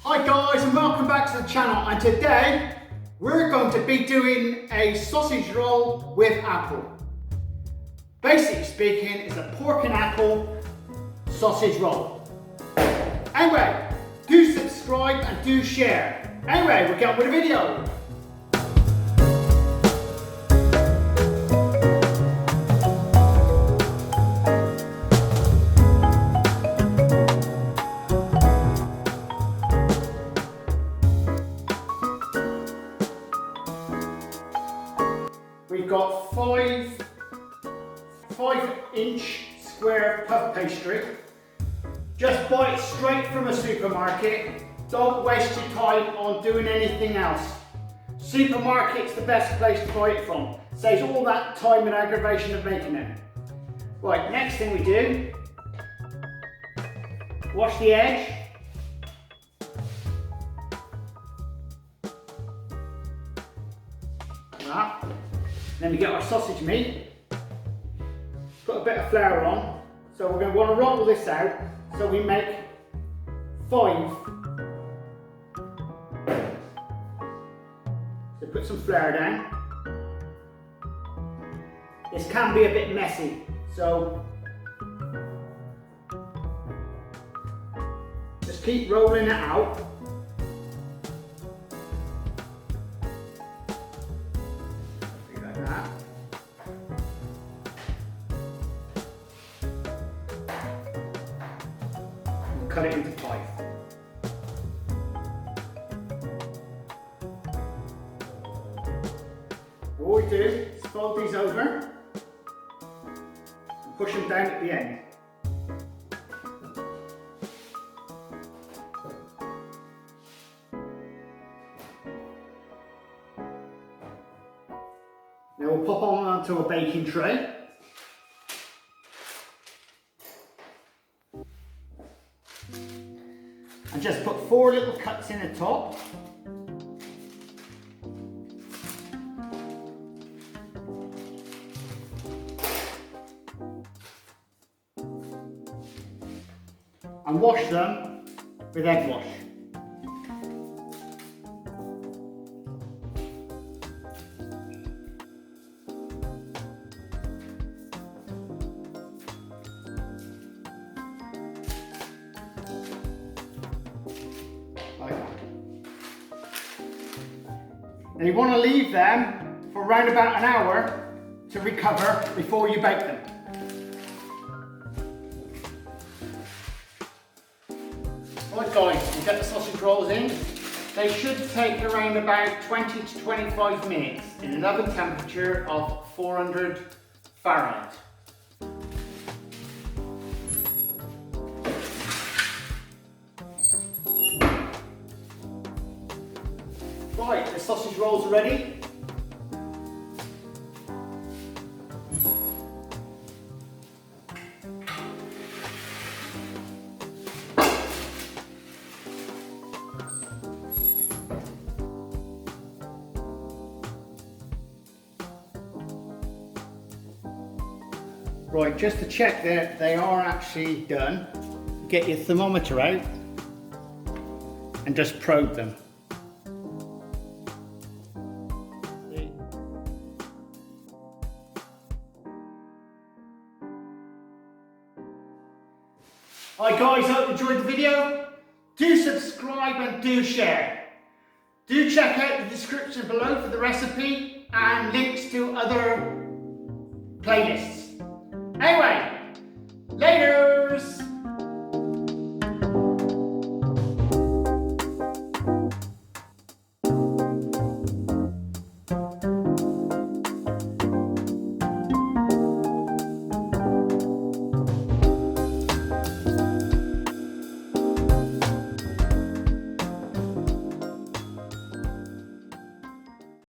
Hi guys, and welcome back to the channel, and today we're going to be doing a sausage roll with apple. Basically speaking, it's a pork and apple sausage roll. Anyway, do subscribe and do share. Anyway, we'll get on with the video. We've got 5-inch square puff pastry. Just buy it straight from a supermarket. Don't waste your time on doing anything else. Supermarket's the best place to buy it from. Saves all that time and aggravation of making it. Right, next thing we do, wash the edge. Like that. Then we get our sausage meat, put a bit of flour on, so we're going to want to roll this out, so we make 5. So put some flour down. This can be a bit messy, so just keep rolling it out. Cut it into 5. What we do is fold these over and push them down at the end. Now we'll pop on onto a baking tray. And just put 4 little cuts in the top. And wash them with egg wash. And you want to leave them for around about an hour to recover before you bake them. Right guys, we get the sausage rolls in. They should take around about 20 to 25 minutes in an oven temperature of 400 Fahrenheit. Right, the sausage rolls are ready. Right, just to check that they are actually done, get your thermometer out and just probe them. Hi guys, hope you enjoyed the video. Do subscribe and do share. Do check out the description below for the recipe and links to other playlists. Anyway, later!